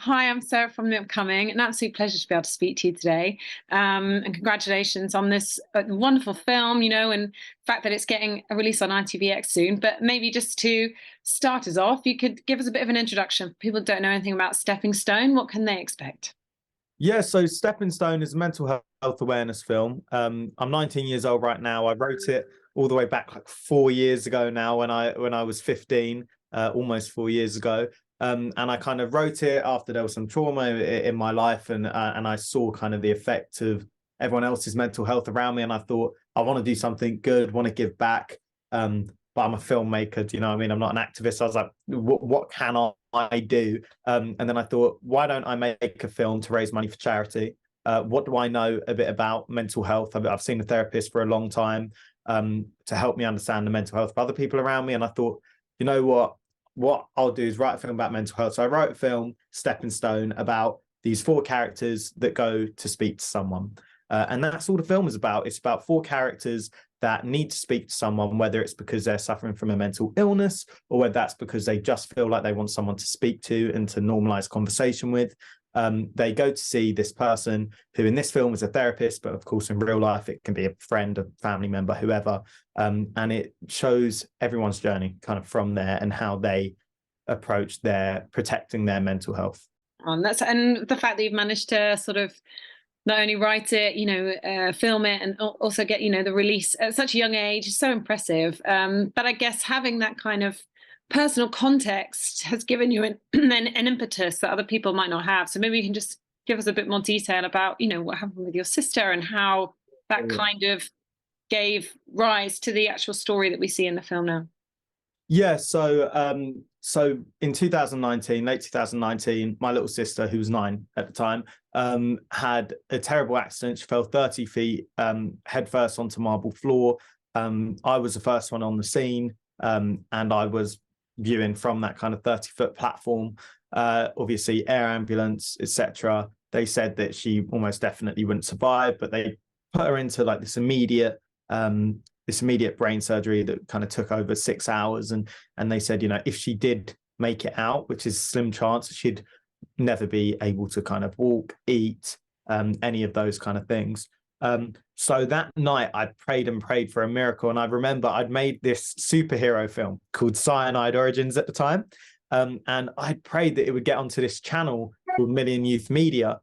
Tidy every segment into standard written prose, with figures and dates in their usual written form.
Hi, I'm Sarah from The Upcoming. An absolute pleasure to be able to speak to you today. And congratulations on this wonderful film, and the fact that it's getting a release on ITVX soon. But maybe just to start us off, you could give us a bit of an introduction. People don't know anything about Stepping Stone. What can they expect? Yeah, so Stepping Stone is a mental health awareness film. I'm 19 years old right now. I wrote it all the way back like 4 years ago now when I was 15, almost 4 years ago. And I kind of wrote it after there was some trauma in my life, and I saw kind of the effect of everyone else's mental health around me, and I thought I want to do something good, want to give back. But I'm a filmmaker, do you know what I mean? I'm not an activist. I was like, what can I do? And then I thought, why don't I make a film to raise money for charity? What do I know a bit about mental health? I've seen a therapist for a long time to help me understand the mental health of other people around me. And I thought, you know what I'll do is write a film about mental health. So I wrote a film, Stepping Stone, about these four characters that go to speak to someone. And that's all the film is about. It's about four characters that need to speak to someone, whether it's because they're suffering from a mental illness or whether that's because they just feel like they want someone to speak to and to normalize conversation with. They go to see this person who in this film is a therapist, but of course in real life it can be a friend, a family member, whoever. And it shows everyone's journey kind of from there and how they approach their protecting their mental health. And the fact that you've managed to sort of not only write it, film it, and also get the release at such a young age is so impressive. But I guess having that kind of personal context has given you an impetus that other people might not have. So maybe you can just give us a bit more detail about what happened with your sister and how that kind of gave rise to the actual story that we see in the film now. Yeah, so in 2019, late 2019, my little sister, who was 9 at the time, had a terrible accident. She fell 30 feet headfirst onto marble floor. I was the first one on the scene, and I was viewing from that kind of 30-foot platform. Obviously, air ambulance, etc. They said that she almost definitely wouldn't survive, but they put her into like this immediate brain surgery that kind of took over 6 hours. And they said, if she did make it out, which is a slim chance, she'd never be able to kind of walk, eat, any of those kind of things. So that night I prayed and prayed for a miracle. And I remember I'd made this superhero film called Cyanide Origins at the time. And I prayed that it would get onto this channel called Million Youth Media.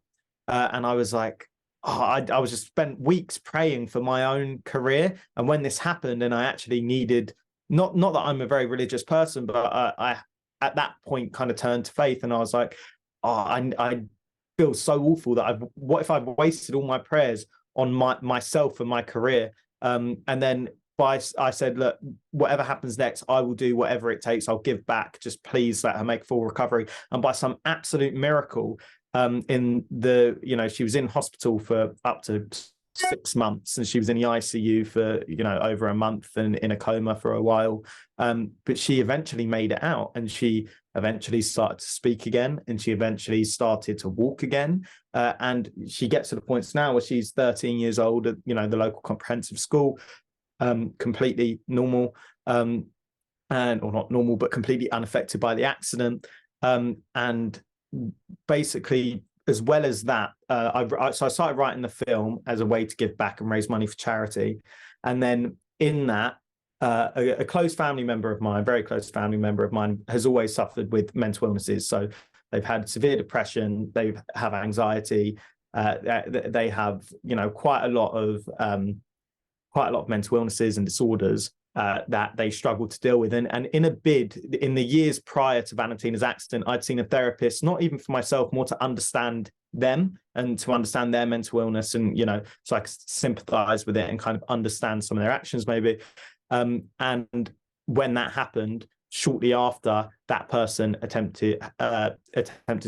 And I was like, I was just spent weeks praying for my own career. And when this happened and I actually needed, not that I'm a very religious person, but I at that point kind of turned to faith, and I was like, I feel so awful that what if I've wasted all my prayers on myself and my career? And then I said, look, whatever happens next, I will do whatever it takes. I'll give back. Just please let her make full recovery. And by some absolute miracle, she was in hospital for up to 6 months, and she was in the ICU for over a month and in a coma for a while, but she eventually made it out, and she eventually started to speak again, and she eventually started to walk again, and she gets to the point now where she's 13 years old at the local comprehensive school, completely normal, or not normal, but completely unaffected by the accident, and basically, as well as that, so I started writing the film as a way to give back and raise money for charity. And then in that, a close family member of mine, very close family member of mine, has always suffered with mental illnesses. So they've had severe depression, they have anxiety, they have quite a lot of mental illnesses and disorders that they struggle to deal with. And in the years prior to Valentina's accident, I'd seen a therapist, not even for myself, more to understand them and to understand their mental illness, and so I could sympathize with it and kind of understand some of their actions maybe. And when that happened, shortly after, that person attempted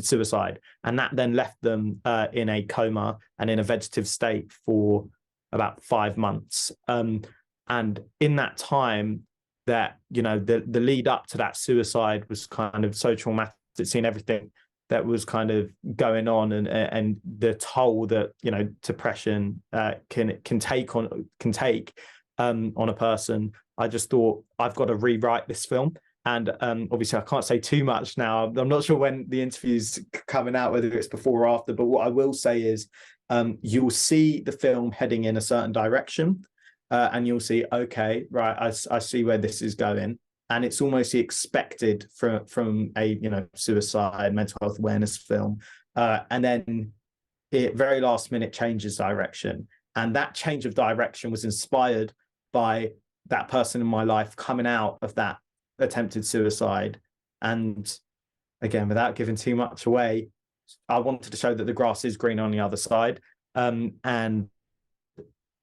suicide, and that then left them in a coma and in a vegetative state for about 5 months. And in that time, that the lead up to that suicide was kind of so traumatic, seeing everything that was kind of going on, and the toll that depression can take on a person. I just thought, I've got to rewrite this film. And obviously I can't say too much now. I'm not sure when the interview's coming out, whether it's before or after, but what I will say is you'll see the film heading in a certain direction, and you'll see, okay, right, I see where this is going. And it's almost the expected from a, you know, suicide, mental health awareness film. And then it very last minute changes direction. And that change of direction was inspired by that person in my life coming out of that attempted suicide. And again, without giving too much away, I wanted to show that the grass is green on the other side. And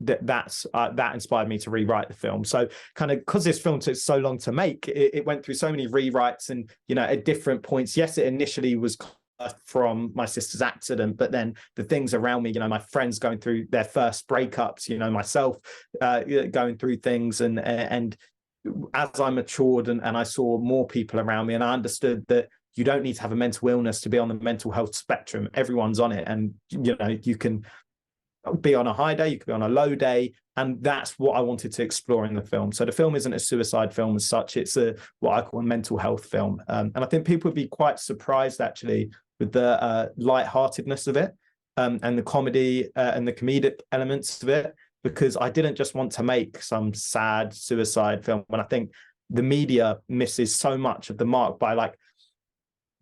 that inspired me to rewrite the film. So kind of because this film took so long to make, it went through so many rewrites and, you know, at different points. Yes, it initially was from my sister's accident, but then the things around me, you know, my friends going through their first breakups, you know, myself going through things, and as I matured and I saw more people around me, and I understood that you don't need to have a mental illness to be on the mental health spectrum. Everyone's on it, and you know, you can be on a high day, you could be on a low day, and that's what I wanted to explore in the film. So the film isn't a suicide film as such, it's a what I call a mental health film, and I think people would be quite surprised actually with the lightheartedness of it, and the comedy and the comedic elements of it, because I didn't just want to make some sad suicide film. And I think the media misses so much of the mark by, like,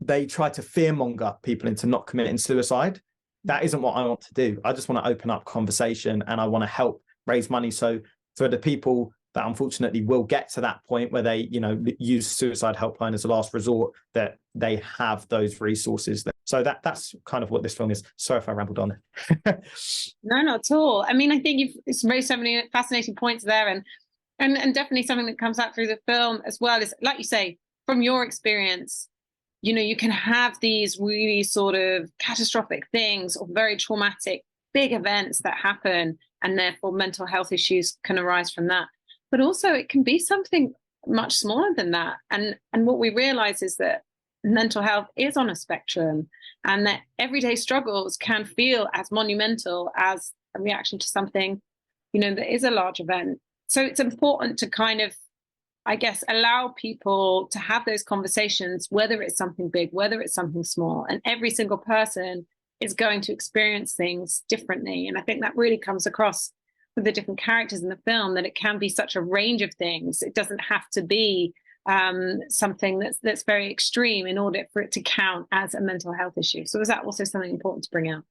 they try to fearmonger people into not committing suicide. That isn't what I want to do. I just want to open up conversation, and I want to help raise money. So for the people that unfortunately will get to that point where they, you know, use suicide helpline as a last resort, that they have those resources. So that's kind of what this film is. Sorry if I rambled on. No, not at all. I mean, I think it's raised so many fascinating points there, and definitely something that comes out through the film as well is, like you say, from your experience, you know, you can have these really sort of catastrophic things or very traumatic big events that happen, and therefore mental health issues can arise from that. But also it can be something much smaller than that. And what we realize is that mental health is on a spectrum, and that everyday struggles can feel as monumental as a reaction to something, you know, that is a large event. So it's important to kind of, I guess, allow people to have those conversations, whether it's something big, whether it's something small, and every single person is going to experience things differently. And I think that really comes across with the different characters in the film, that it can be such a range of things. It doesn't have to be something that's very extreme in order for it to count as a mental health issue. So is that also something important to bring out?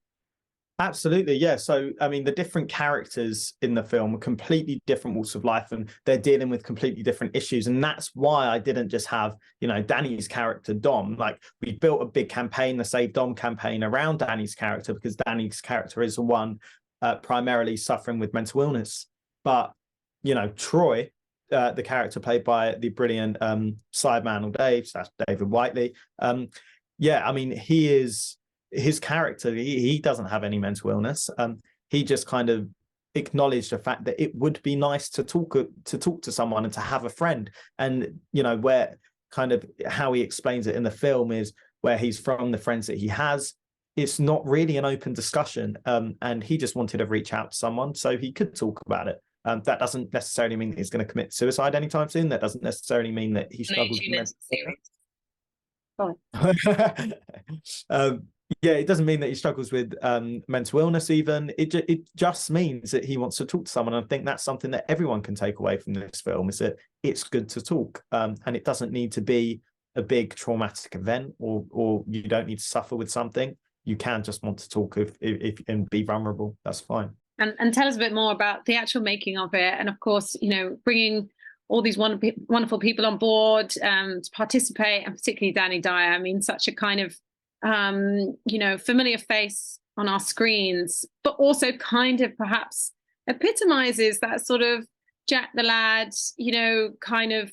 Absolutely, yeah. So, I mean, the different characters in the film are completely different walks of life, and they're dealing with completely different issues. And that's why I didn't just have, you know, Danny's character, Dom. Like, we built a big campaign, the Save Dom campaign, around Danny's character, because Danny's character is the one primarily suffering with mental illness. But, you know, Troy, the character played by the brilliant Sideman or Dave, that's David Whiteley. Yeah, I mean, his character, he doesn't have any mental illness. He just kind of acknowledged the fact that it would be nice to talk to someone and to have a friend. And, you know, where kind of how he explains it in the film is where he's from, the friends that he has, it's not really an open discussion. And he just wanted to reach out to someone so he could talk about it. That doesn't necessarily mean that he's going to commit suicide anytime soon. That doesn't necessarily mean that he struggles with yeah, it doesn't mean that he struggles with mental illness even. It just means that he wants to talk to someone. And I think that's something that everyone can take away from this film, is that it's good to talk. And it doesn't need to be a big traumatic event, or you don't need to suffer with something. You can just want to talk if and be vulnerable. That's fine. And tell us a bit more about the actual making of it. And of course, you know, bringing all these wonderful people on board to participate, and particularly Danny Dyer. I mean, such a kind of you know, familiar face on our screens, but also kind of perhaps epitomizes that sort of Jack the Lad, you know, kind of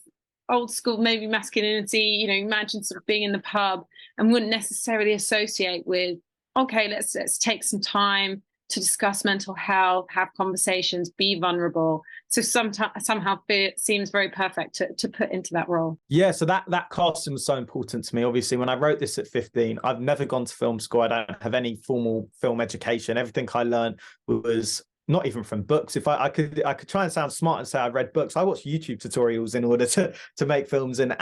old school, maybe masculinity. You know, imagine sort of being in the pub and wouldn't necessarily associate with, okay, let's take some time to discuss mental health, have conversations, be vulnerable. So somehow it seems very perfect to put into that role. Yeah, so that casting was so important to me. Obviously, when I wrote this at 15, I've never gone to film school. I don't have any formal film education. Everything I learned was not even from books. If I could try and sound smart and say I read books, I watched YouTube tutorials in order to make films. And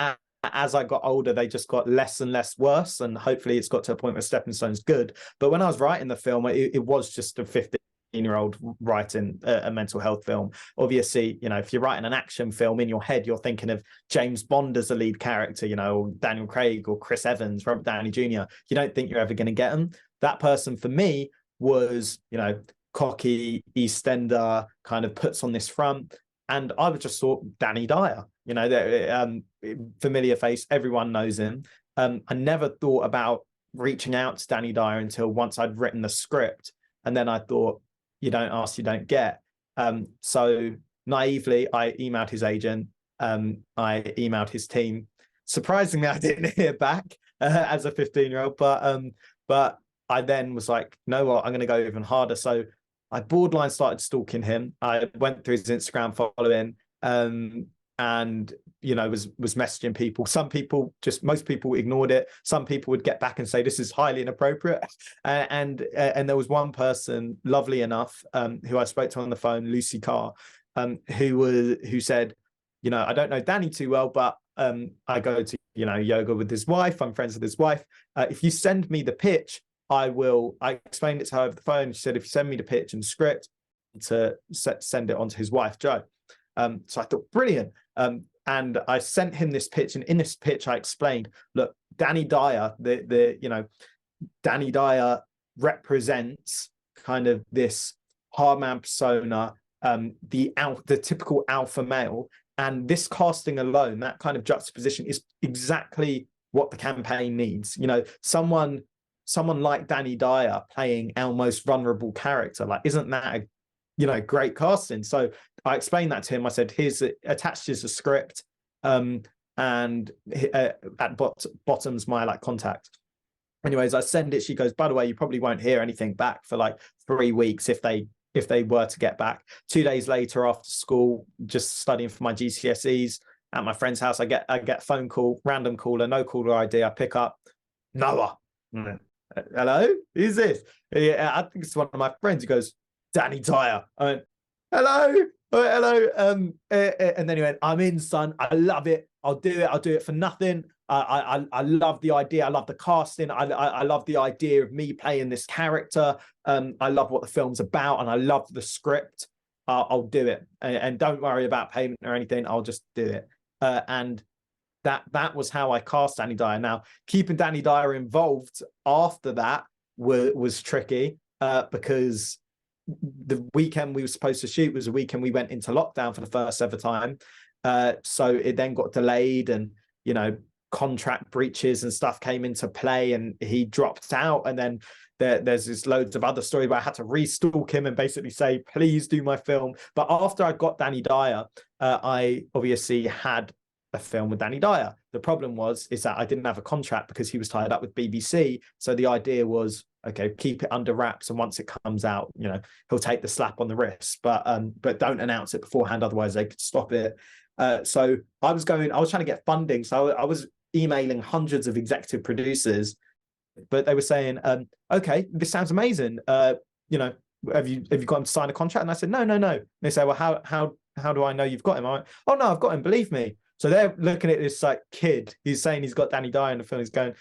as I got older, they just got less and less worse. And hopefully it's got to a point where Stepping Stone's good. But when I was writing the film, it was just a 15-year-old writing a mental health film. Obviously, you know, if you're writing an action film in your head, you're thinking of James Bond as a lead character, you know, or Daniel Craig or Chris Evans, Robert Downey Jr. You don't think you're ever going to get them. That person for me was, you know, cocky, EastEnder, kind of puts on this front. And I would just thought Danny Dyer, you know, familiar face, everyone knows him. I never thought about reaching out to Danny Dyer until once I'd written the script. And then I thought, you don't ask, you don't get. So naively, I emailed his agent. I emailed his team. Surprisingly, I didn't hear back as a 15-year-old, but I then was like, you know what, I'm going to go even harder. So I borderline started stalking him. I went through his Instagram following, and you know, was messaging people. Some people most people ignored it. Some people would get back and say this is highly inappropriate. And there was one person, lovely enough, who I spoke to on the phone, Lucy Carr, who said, you know, I don't know Danny too well, but I go to, you know, yoga with his wife. I'm friends with his wife. If you send me the pitch, I explained it to her over the phone. She said, if you send me the pitch and script, to send it on to his wife, Jo. So I thought, brilliant. And I sent him this pitch. And in this pitch, I explained, look, Danny Dyer, Danny Dyer represents kind of this hard man persona, the typical alpha male. And this casting alone, that kind of juxtaposition is exactly what the campaign needs. You know, someone like Danny Dyer playing our most vulnerable character, like, isn't that a, you know, great casting? So I explained that to him. I said, here's attached is a script, and at bottom's my like contact. Anyways, I send it. She goes, by the way, you probably won't hear anything back for like 3 weeks if they were to get back. 2 days later, after school, just studying for my GCSEs at my friend's house, I get a phone call, random caller, no caller ID. I pick up, Noah. Hello, who's this? Yeah, I think it's one of my friends. He goes, Danny Dyer. I went, hello. Oh, hello. And then he went, I'm in, son. I love it. I'll do it for nothing. I love the idea. I love the casting. I love the idea of me playing this character. I love what the film's about, and I love the script. I'll do it, and don't worry about payment or anything. I'll just do it. And that was how I cast Danny Dyer. Now, keeping Danny Dyer involved after that was tricky, because the weekend we were supposed to shoot was a weekend we went into lockdown for the first ever time. So it then got delayed, and, you know, contract breaches and stuff came into play, and he dropped out. And then there's this loads of other stories where I had to re-stalk him and basically say, please do my film. But after I got Danny Dyer, I obviously had a film with Danny Dyer. The problem is that I didn't have a contract because he was tied up with BBC. So the idea was, okay, keep it under wraps, and once it comes out, you know, he'll take the slap on the wrist, but don't announce it beforehand, otherwise they could stop it. So I was trying to get funding. So I was emailing hundreds of executive producers, but they were saying, okay, this sounds amazing. You know, have you got him to sign a contract? And I said, no. And they say, well, how do I know you've got him? I went, oh no, I've got him, believe me. So they're looking at this like kid who's saying he's got Danny Dyer in the film. He's going,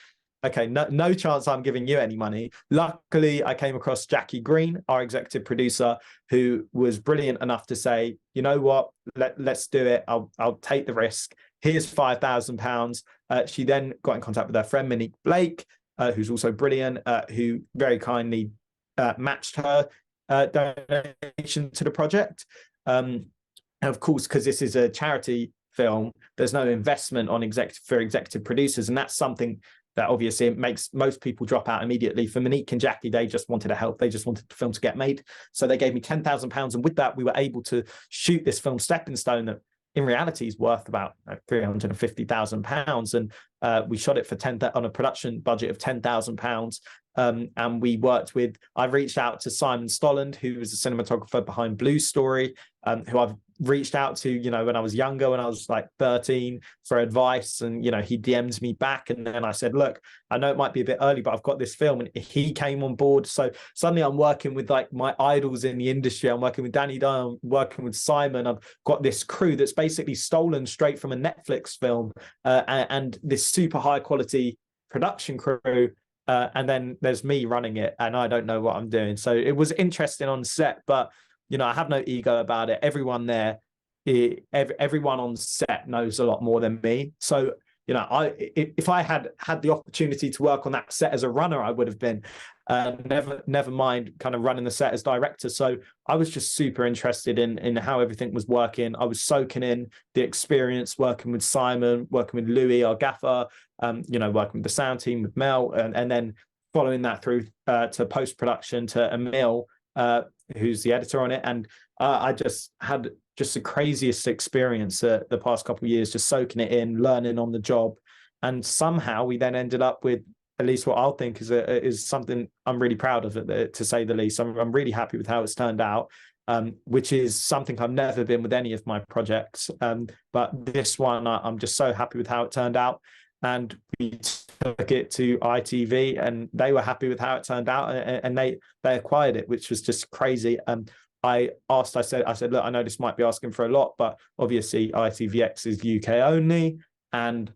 okay, no chance I'm giving you any money. Luckily, I came across Jackie Green, our executive producer, who was brilliant enough to say, you know what, let's do it. I'll take the risk. Here's £5,000. She then got in contact with her friend Monique Blake, who's also brilliant, who very kindly matched her donation to the project. And of course, because this is a charity film, there's no investment on executive producers, and that's something that obviously makes most people drop out immediately. For Monique and Jackie, they just wanted to help. They just wanted the film to get made. So they gave me £10,000. And with that, we were able to shoot this film, Stepping Stone, that in reality is worth about £350,000. And We shot it for on a production budget of £10,000. And I've reached out to Simon Stolland, who was the cinematographer behind Blue Story, who I've reached out to, when I was younger, when I was like 13, for advice. And, he DM'd me back. And then I said, look, I know it might be a bit early, but I've got this film. And he came on board. So suddenly I'm working with like my idols in the industry. I'm working with Danny Dyer, I'm working with Simon. I've got this crew that's basically stolen straight from a Netflix film, and this super high quality production crew. And then there's me running it, and I don't know what I'm doing. So it was interesting on set, but I have no ego about it. Everyone there, everyone on set knows a lot more than me. So if I had the opportunity to work on that set as a runner, I would have been. Never mind kind of running the set as director. So I was just super interested in how everything was working. I was soaking in the experience, working with Simon, working with Louis, our gaffer, working with the sound team with Mel, and then following that through to post-production to Emil, who's the editor on it. And I just had the craziest experience the past couple of years, just soaking it in, learning on the job. And somehow we then ended up with at least what I'll think is something I'm really proud of, to say the least. I'm really happy with how it's turned out, which is something I've never been with any of my projects. But this one, I'm just so happy with how it turned out. And we took it to ITV, and they were happy with how it turned out, and they acquired it, which was just crazy. I said, look, I know this might be asking for a lot, but obviously ITVX is UK only, and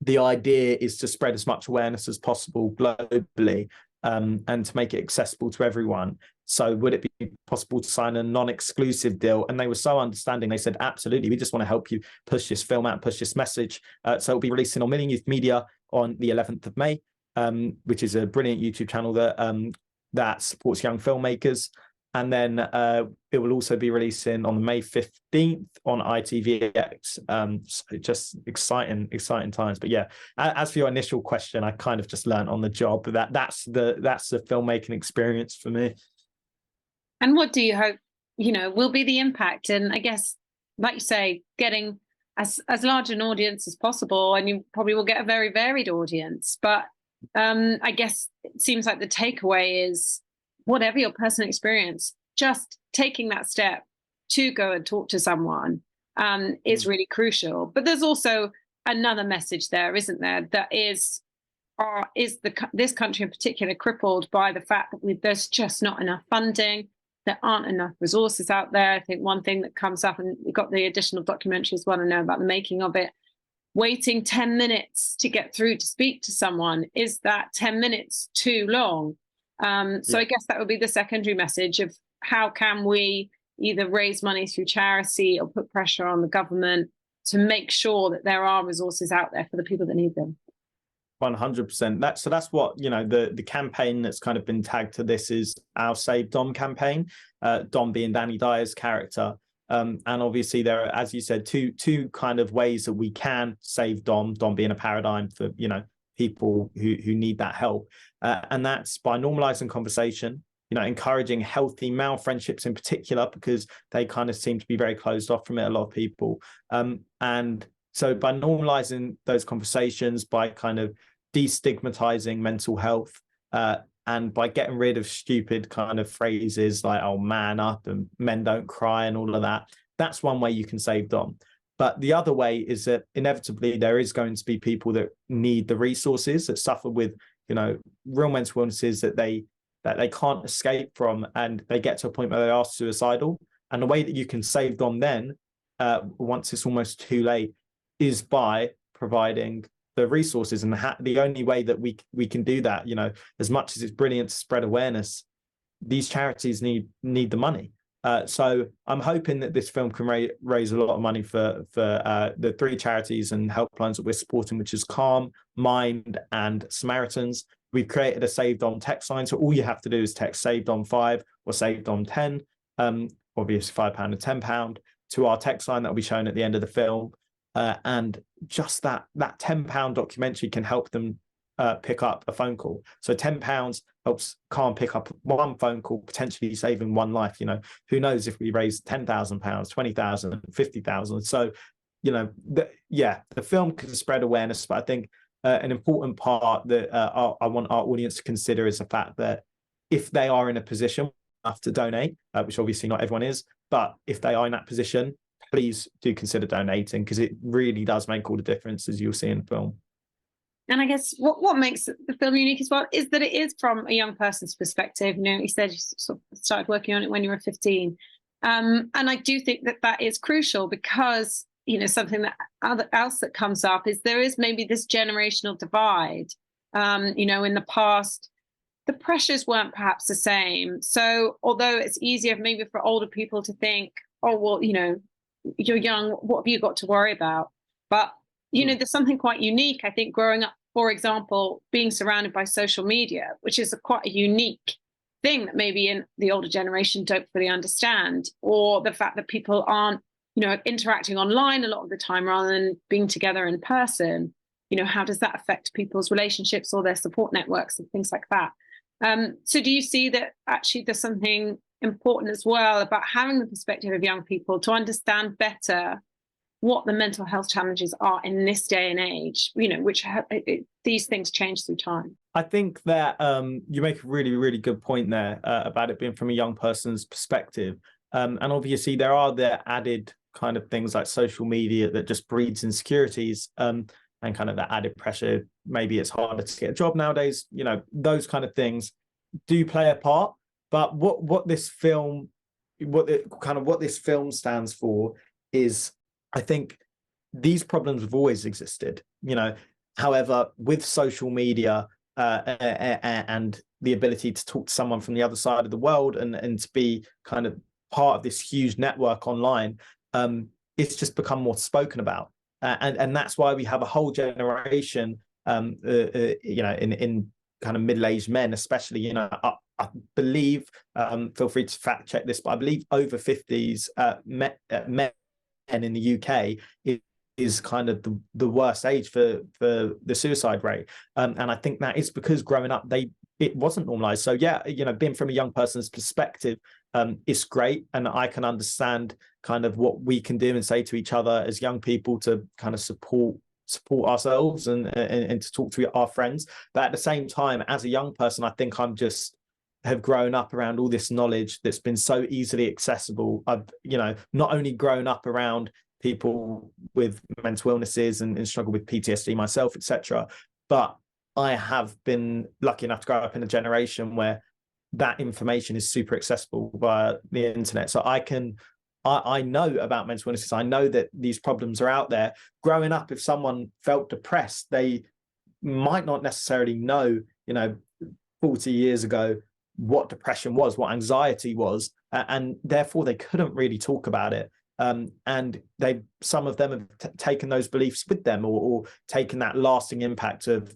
the idea is to spread as much awareness as possible globally, and to make it accessible to everyone. So would it be possible to sign a non-exclusive deal? And they were so understanding. They said, absolutely, we just want to help you push this film out, push this message. So it'll be releasing on Million Youth Media on the 11th of May, which is a brilliant YouTube channel that supports young filmmakers. And then it will also be releasing on May 15th on ITVX. So just exciting times. But yeah, as for your initial question, I kind of just learned on the job. That's the filmmaking experience for me. And what do you hope, will be the impact? And I guess, like you say, getting as large an audience as possible, and you probably will get a very varied audience. But I guess it seems like the takeaway is, whatever your personal experience, just taking that step to go and talk to someone is really crucial. But there's also another message there, isn't there? That is this country in particular crippled by the fact that there's just not enough funding. There aren't enough resources out there. I think one thing that comes up, and we've got the additional documentary as well, to know about the making of it, waiting 10 minutes to get through to speak to someone, is that 10 minutes too long? So I guess that would be the secondary message of how can we either raise money through charity or put pressure on the government to make sure that there are resources out there for the people that need them. 100%. That's what, the campaign that's kind of been tagged to this is our Save Dom campaign, Dom being Danny Dyer's character. And obviously there are, as you said, two kind of ways that we can save Dom being a paradigm for, people who need that help. And that's by normalizing conversation, encouraging healthy male friendships in particular, because they kind of seem to be very closed off from it, a lot of people. And so by normalizing those conversations, by kind of destigmatizing mental health, and by getting rid of stupid kind of phrases like, oh, man up and men don't cry and all of that, that's one way you can save Dom. But the other way is that inevitably there is going to be people that need the resources, that suffer with, real mental illnesses that they can't escape from, and they get to a point where they are suicidal. And the way that you can save them then, once it's almost too late, is by providing the resources. And the only way that we can do that, as much as it's brilliant to spread awareness, these charities need the money. So I'm hoping that this film can raise a lot of money for the three charities and helplines that we're supporting, which is Calm, Mind, and Samaritans. We've created a Save Dom text line, so all you have to do is text Save Dom 5 or Save Dom 10, obviously £5 and £10, to our text line that will be shown at the end of the film. And just that £10 documentary can help them pick up a phone call. So £10 helps Calm pick up one phone call, potentially saving one life. Who knows if we raise £10,000, 20,000, 50,000. So the film can spread awareness, but I think an important part that I want our audience to consider is the fact that if they are in a position enough to donate, which obviously not everyone is, but if they are in that position, please do consider donating, because it really does make all the difference, as you'll see in the film. And I guess what makes the film unique as well is that it is from a young person's perspective. You said you sort of started working on it when you were 15. And I do think that is crucial, because, something else that comes up is there is maybe this generational divide. In the past, the pressures weren't perhaps the same. So although it's easier maybe for older people to think, oh, well, you're young, what have you got to worry about? But there's something quite unique, I think, growing up, for example, being surrounded by social media, which is quite a unique thing that maybe in the older generation don't fully understand, or the fact that people aren't, interacting online a lot of the time rather than being together in person. How does that affect people's relationships or their support networks and things like that? So do you see that actually there's something important as well about having the perspective of young people to understand better what the mental health challenges are in this day and age, these things change through time? I think that you make a really, really good point there about it being from a young person's perspective. And obviously there are the added kind of things like social media that just breeds insecurities, and kind of that added pressure. Maybe it's harder to get a job nowadays. Those kind of things do play a part. But what this film stands for is, I think these problems have always existed, however, with social media and the ability to talk to someone from the other side of the world and to be kind of part of this huge network online, it's just become more spoken about. And that's why we have a whole generation, in kind of middle-aged men, especially, I believe, feel free to fact check this, but I believe over 50s men in the UK is kind of the worst age for the suicide rate. And I think that is because growing up, it wasn't normalized. So yeah, being from a young person's perspective, it's great. And I can understand kind of what we can do and say to each other as young people to kind of support ourselves and to talk to our friends. But at the same time, as a young person, I think have grown up around all this knowledge that's been so easily accessible. I've, not only grown up around people with mental illnesses and struggle with PTSD myself, etc., but I have been lucky enough to grow up in a generation where that information is super accessible via the internet. So I know about mental illnesses. I know that these problems are out there. Growing up, if someone felt depressed, they might not necessarily know, 40 years ago, what depression was, what anxiety was, and therefore they couldn't really talk about it. And some of them have taken those beliefs with them, or taken that lasting impact of,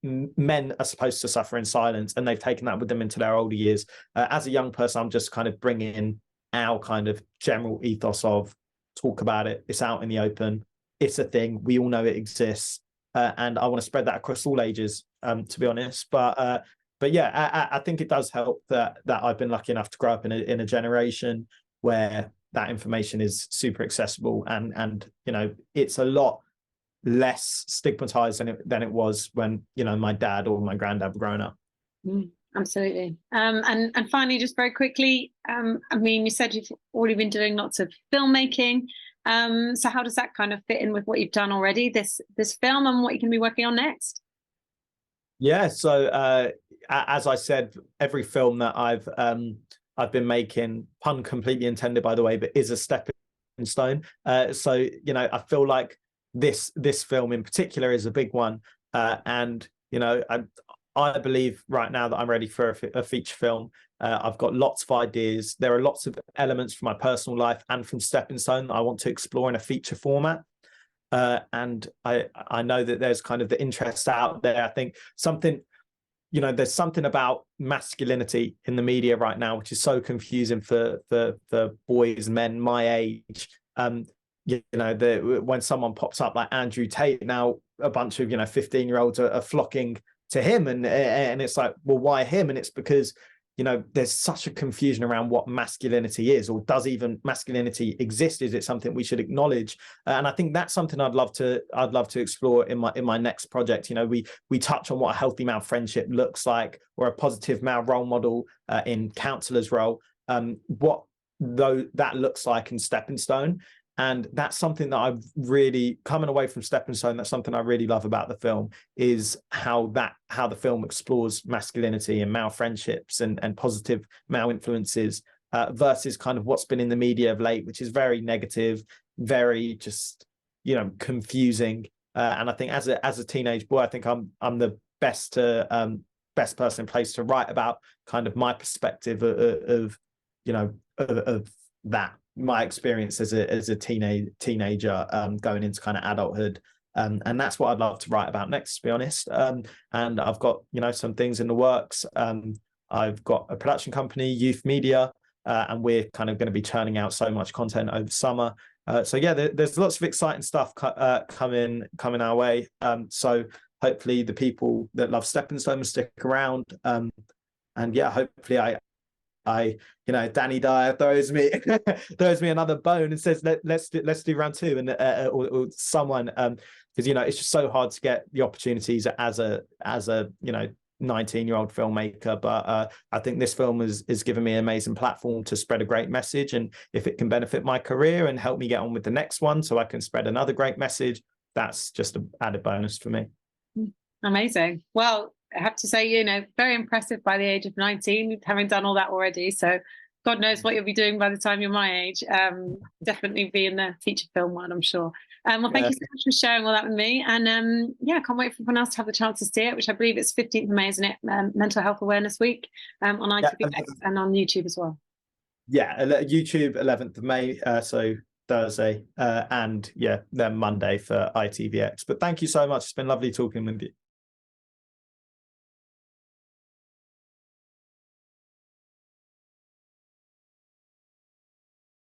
men are supposed to suffer in silence, and they've taken that with them into their older years. As a young person, I'm just kind of bringing our kind of general ethos of talk about it. It's out in the open. It's a thing. We all know it exists. And I want to spread that across all ages, to be honest. But yeah, I think it does help that I've been lucky enough to grow up in a generation where that information is super accessible, and it's a lot less stigmatized than it was when my dad or my granddad were growing up. Absolutely. And finally, just very quickly, you said you've already been doing lots of filmmaking. So how does that kind of fit in with what you've done already, this film, and what you can be working on next? Yeah, so as I said, every film that I've been making, pun completely intended by the way, but is a stepping stone. So I feel like this film in particular is a big one, and I believe right now that I'm ready for a feature film. I've got lots of ideas. There are lots of elements from my personal life and from Stepping Stone that I want to explore in a feature format. And I know that there's kind of the interest out there. I think there's something about masculinity in the media right now, which is so confusing for boys, men my age. When someone pops up like Andrew Tate, now a bunch of 15-year-olds are flocking to him, and it's like, well, why him? And it's because you know, there's such a confusion around what masculinity is, or does even masculinity exist? Is it something we should acknowledge? And I think that's something I'd love to explore in my next project. You know, we touch on what a healthy male friendship looks like, or a positive male role model in counselor's role, what though that looks like in Stepping Stone. And that's something that I've really, coming away from Stepping Stone, that's something I really love about the film, is how the film explores masculinity and male friendships and positive male influences, versus kind of what's been in the media of late, which is very negative, very just, you know, confusing. And I think as a teenage boy, I think I'm the best person in place to write about kind of my perspective of you know, of that, my experience as a teenager going into kind of adulthood. And that's what I'd love to write about next, to be honest. And I've got, you know, some things in the works. I've got a production company, Youth Media, and we're kind of going to be churning out so much content over summer. So yeah, there's lots of exciting stuff coming our way. So hopefully the people that love Stepping Stone will stick around. And yeah, hopefully you know, Danny Dyer throws me another bone and says let's do round two, and or someone, because you know, it's just so hard to get the opportunities as a you know, 19-year-old filmmaker. But I think this film is given me an amazing platform to spread a great message, and if it can benefit my career and help me get on with the next one so I can spread another great message, that's just an added bonus for me. Amazing. Well, I have to say, you know, very impressive by the age of 19, having done all that already. So God knows what you'll be doing by the time you're my age. Definitely be in the feature film one, I'm sure. Well, thank you so much for sharing all that with me. And yeah, I can't wait for everyone else to have the chance to see it, which I believe it's 15th of May, isn't it? Mental Health Awareness Week, on ITVX and on YouTube as well. Yeah, YouTube 11th of May, so Thursday, and yeah, then Monday for ITVX. But thank you so much. It's been lovely talking with you.